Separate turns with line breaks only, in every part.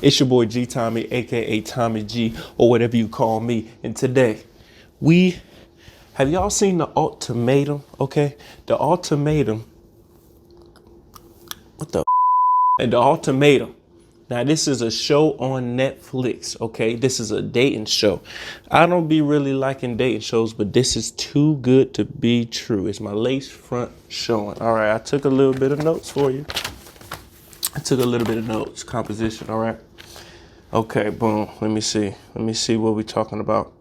It's your boy G Tommy, aka Tommy G, or whatever you call me. And today, we have y'all seen the Ultimatum? Okay, the Ultimatum. What the? And the Ultimatum. Now, this is a show on Netflix, okay? This is a dating show. I don't be really liking dating shows, but this is too good to be true. It's my lace front showing. All right, I took a little bit of notes for you. I took a little bit of notes, composition, all right? Okay, boom, let me see. Let me see what we're talking about.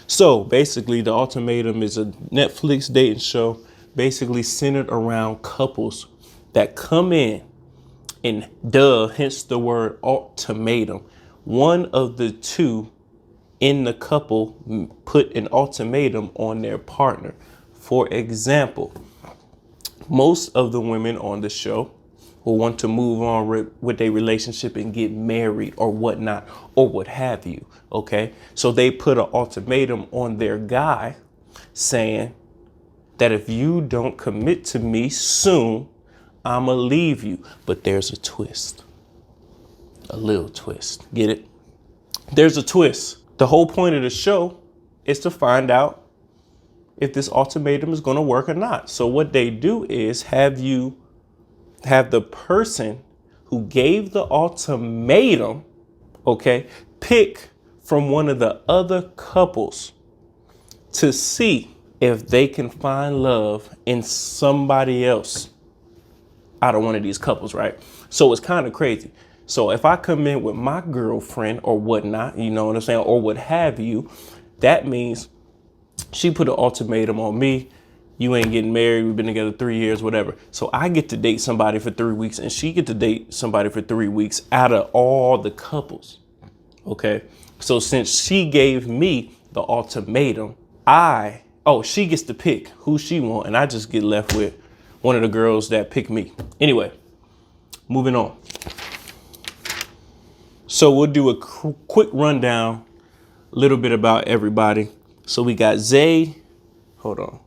So, basically, The Ultimatum is a Netflix dating show basically centered around couples that come in. And hence the word ultimatum. One of the two in the couple put an ultimatum on their partner. For example, most of the women on the show will want to move on with a relationship and get married or whatnot, or what have you. Okay, so they put an ultimatum on their guy saying that if you don't commit to me soon, I'ma leave you. But there's a twist. A little twist. Get it? There's a twist. The whole point of the show is to find out if this ultimatum is gonna work or not. So what they do is have the person who gave the ultimatum, okay, pick from one of the other couples to see if they can find love in somebody else out of one of these couples, right? So it's kind of crazy. So if I come in with my girlfriend or whatnot, you know what I'm saying, or what have you, that means she put an ultimatum on me. You ain't getting married. We've been together 3 years, whatever. So I get to date somebody for 3 weeks and she get to date somebody for 3 weeks out of all the couples. Okay. So since she gave me the ultimatum, she gets to pick who she want. And I just get left with one of the girls that picked me. Anyway, moving on. So we'll do a quick rundown, a little bit about everybody. So we got Zay. Hold on.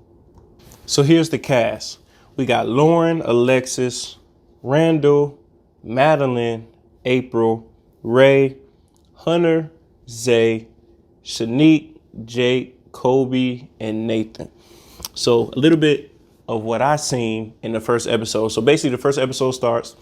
So here's the cast. We got Lauren, Alexis, Randall, Madeline, April, Ray, Hunter, Zay, Shanique, Jake, Kobe, and Nathan. So a little bit of what I seen in the first episode. So basically the first episode starts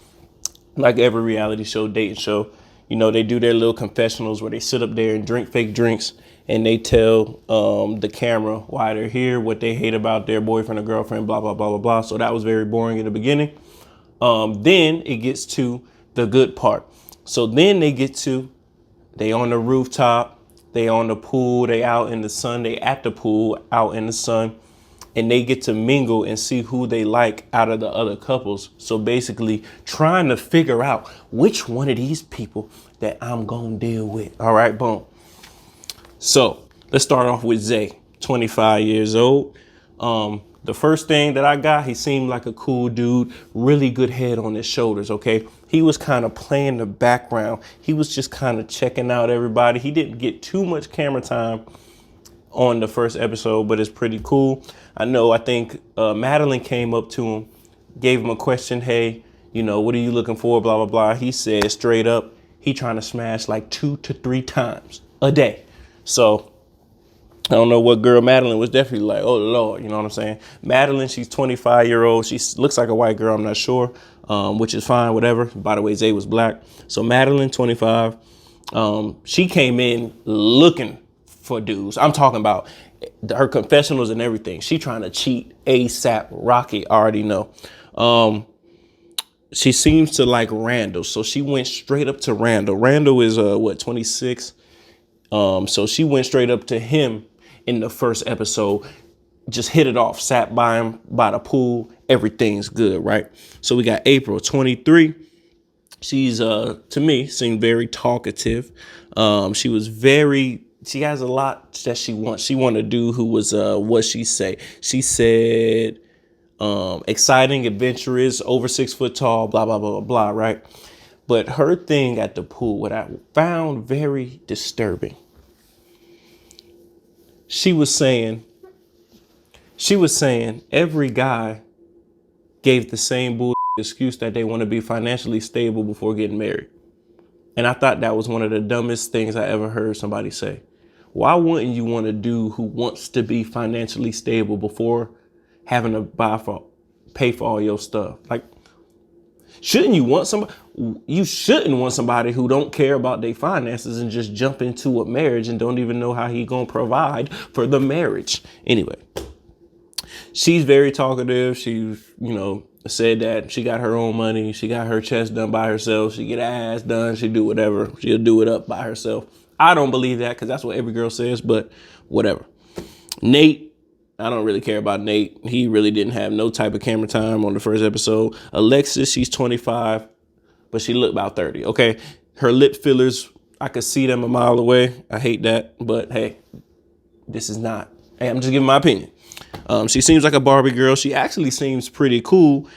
like every reality show, dating show. You know, they do their little confessionals where they sit up there and drink fake drinks and they tell the camera why they're here, what they hate about their boyfriend or girlfriend, blah, blah, blah, blah, blah. So that was very boring in the beginning. Then it gets to the good part. So then they on the rooftop, they on the pool, they out in the sun, they at the pool, out in the sun. And they get to mingle and see who they like out of the other couples. So basically trying to figure out which one of these people that I'm going to deal with. All right, boom. So let's start off with Zay, 25 years old. The first thing that I got, he seemed like a cool dude, really good head on his shoulders, okay? He was kind of playing the background. He was just kind of checking out everybody. He didn't get too much camera time on the first episode, but it's pretty cool. I think Madeline came up to him, gave him a question. Hey, you know, what are you looking for? Blah, blah, blah. He said straight up, he trying to smash like 2 to 3 times a day. So I don't know what girl Madeline was, definitely like, oh Lord, you know what I'm saying? Madeline, she's 25-year-old. She looks like a white girl. I'm not sure, which is fine, whatever. By the way, Zay was black. So Madeline, 25, she came in looking for dudes. I'm talking about her confessionals and everything. She trying to cheat ASAP Rocky. I already know. She seems to like Randall. So she went straight up to Randall. Randall is 26. So she went straight up to him in the first episode, just hit it off, sat by him by the pool. Everything's good, right? So we got April, 23. She's, to me, seemed very talkative. She has a lot that she wants. She wanted a dude who was, what she say? She said, exciting, adventurous, over 6 foot tall, blah, blah, blah, blah, blah, right? But her thing at the pool, what I found very disturbing, she was saying every guy gave the same bull excuse that they want to be financially stable before getting married. And I thought that was one of the dumbest things I ever heard somebody say. Why wouldn't you want a dude who wants to be financially stable before having to pay for all your stuff? Like, shouldn't you want somebody? You shouldn't want somebody who don't care about their finances and just jump into a marriage and don't even know how he gonna provide for the marriage. Anyway, she's very talkative. She, said that she got her own money. She got her chest done by herself. She get her ass done. She do whatever. She'll do it up by herself. I don't believe that because that's what every girl says, but whatever. Nate, I don't really care about Nate. He really didn't have no type of camera time on the first episode. Alexis, she's 25, but she looked about 30. Okay. Her lip fillers, I could see them a mile away. I hate that, but hey, I'm just giving my opinion. She seems like a Barbie girl. She actually seems pretty cool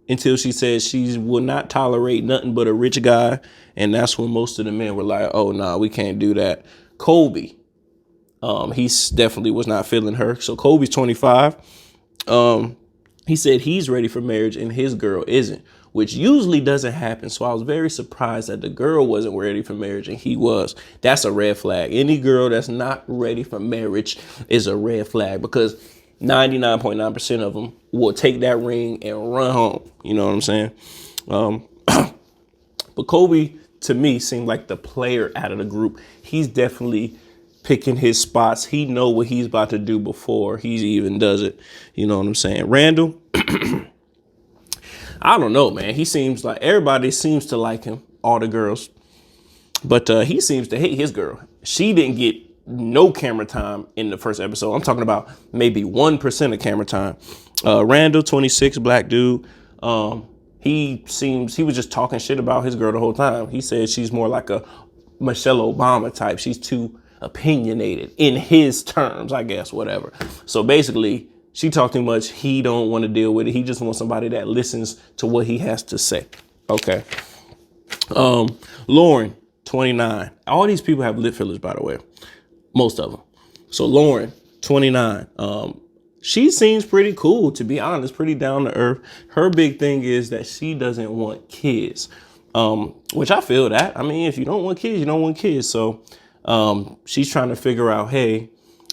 until she says she will not tolerate nothing but a rich guy. And that's when most of the men were like, oh, no, we can't do that. Colby, he definitely was not feeling her. So Colby's 25. He said he's ready for marriage and his girl isn't, which usually doesn't happen. So I was very surprised that the girl wasn't ready for marriage and he was. That's a red flag. Any girl that's not ready for marriage is a red flag because 99.9% of them will take that ring and run home. You know what I'm saying? But Kobe, to me, seemed like the player out of the group. He's definitely picking his spots. He know what he's about to do before he even does it. You know what I'm saying? Randall, I don't know, man. He seems like everybody seems to like him, all the girls. But he seems to hate his girl. She didn't get no camera time in the first episode. I'm talking about maybe 1% of camera time. Randall, 26, black dude. He was just talking shit about his girl the whole time. He said she's more like a Michelle Obama type. She's too opinionated in his terms, I guess, whatever. So basically, she talked too much. He don't want to deal with it. He just wants somebody that listens to what he has to say. Okay. Lauren, 29. All these people have lip fillers, by the way. Most of them. So Lauren, 29. She seems pretty cool, to be honest, pretty down to earth. Her big thing is that she doesn't want kids, which I feel that. I mean, if you don't want kids, you don't want kids. So she's trying to figure out, hey,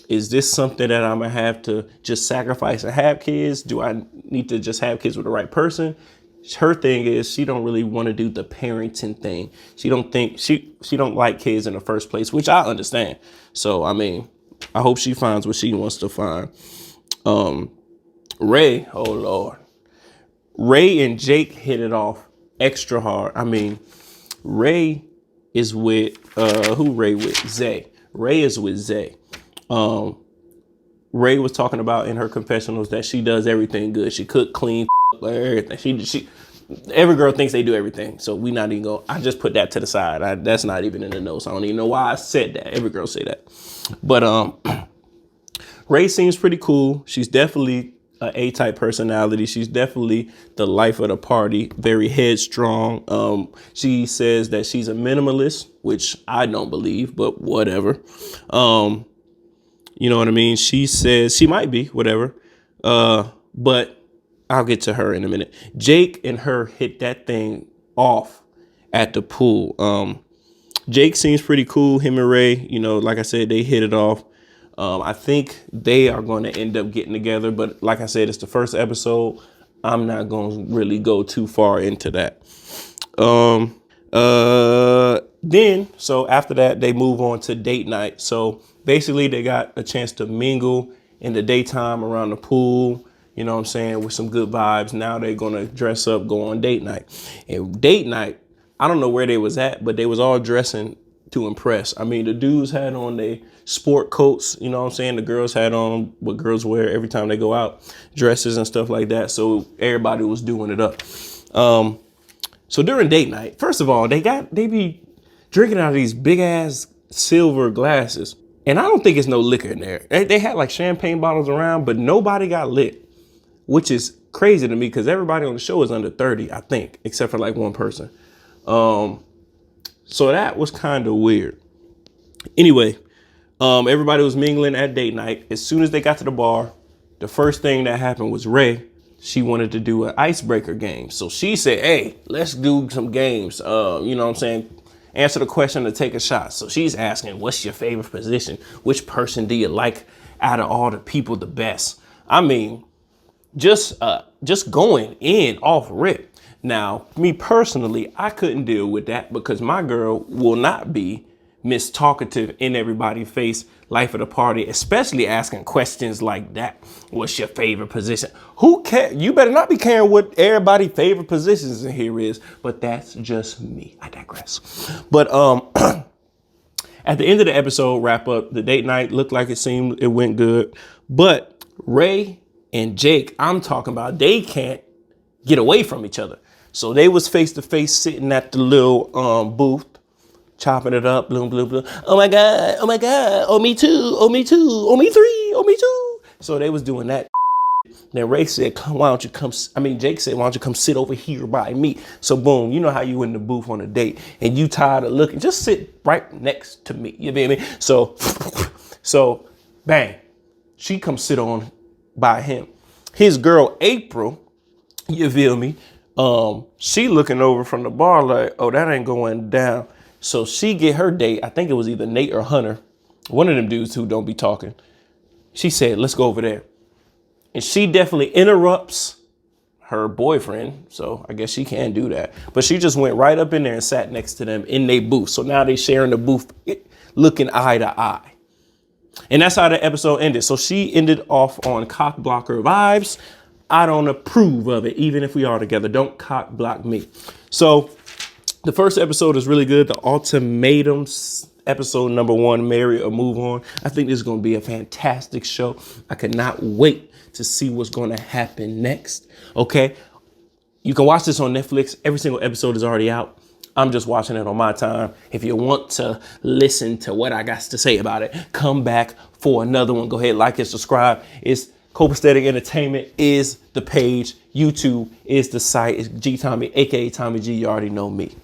is this something that I'm going to have to just sacrifice and have kids? Do I need to just have kids with the right person? Her thing is she don't really want to do the parenting thing. She don't think she don't like kids in the first place, which I understand. So, I mean, I hope she finds what she wants to find. Ray, oh Lord. Ray and Jake hit it off extra hard. I mean, Ray is with, who Ray with? Zay. Ray is with Zay. Ray was talking about in her confessionals that she does everything good. She cook, clean, everything. She every girl thinks they do everything. So we not even go. I just put that to the side. That's not even in the notes. I don't even know why I said that. Every girl say that. But Ray seems pretty cool. She's definitely an A-type personality. She's definitely the life of the party. Very headstrong. She says that she's a minimalist, which I don't believe, but whatever. You know what I mean? She says she might be, whatever. But I'll get to her in a minute. Jake and her hit that thing off at the pool. Jake seems pretty cool. Him and Ray, like I said, they hit it off. I think they are going to end up getting together. But like I said, it's the first episode. I'm not going to really go too far into that. So after that, they move on to date night. So basically, they got a chance to mingle in the daytime around the pool, you know what I'm saying, with some good vibes. Now they're going to dress up, go on date night. And date night, I don't know where they was at, but they was all dressing to impress. I mean, the dudes had on their sport coats, you know what I'm saying? The girls had on what girls wear every time they go out, dresses and stuff like that. So everybody was doing it up. So during date night, first of all, they be drinking out of these big ass silver glasses. And I don't think it's no liquor in there. They had like champagne bottles around, but nobody got lit, which is crazy to me because everybody on the show is under 30, I think, except for like one person. So that was kind of weird. Anyway, everybody was mingling at date night. As soon as they got to the bar, the first thing that happened was Ray. She wanted to do an icebreaker game. So she said, hey, let's do some games. You know what I'm saying? answer the question or take a shot. So she's asking, what's your favorite position? Which person do you like out of all the people the best? I mean, just going in off rip. Now, me personally, I couldn't deal with that because my girl will not be Miss Talkative in everybody's face, life of the party, especially asking questions like that. What's your favorite position? Who cares? You better not be caring what everybody's favorite positions in here is, but that's just me. I digress. But at the end of the episode, wrap up, the date night looked like it went good. But Ray and Jake, I'm talking about, they can't get away from each other. So they was face to face sitting at the little booth, chopping it up, bloom, bloom, bloom. Oh my God, oh my God, oh me too, oh me too, oh me three, oh me too. So they was doing that. Then Ray said, why don't you come, Jake said, why don't you come sit over here by me? So boom, you know how you in the booth on a date and you tired of looking, just sit right next to me, you feel me? So bang, she come sit on by him. His girl, April, you feel me? She looking over from the bar like, oh, that ain't going down. So she get her date. I think it was either Nate or Hunter, one of them dudes who don't be talking. She said, let's go over there. And she definitely interrupts her boyfriend. So I guess she can do that. But she just went right up in there and sat next to them in their booth. So now they sharing the booth, looking eye to eye. And that's how the episode ended. So she ended off on cock blocker vibes. I don't approve of it, even if we are together. Don't cock block me. So the first episode is really good. The Ultimatum episode number 1, Marry or Move On. I think this is going to be a fantastic show. I cannot wait to see what's going to happen next. Okay. You can watch this on Netflix. Every single episode is already out. I'm just watching it on my time. If you want to listen to what I got to say about it, come back for another one. Go ahead, like and subscribe. It's Copaesthetic Entertainment is the page. YouTube is the site. It's G Tommy, aka Tommy G. You already know me.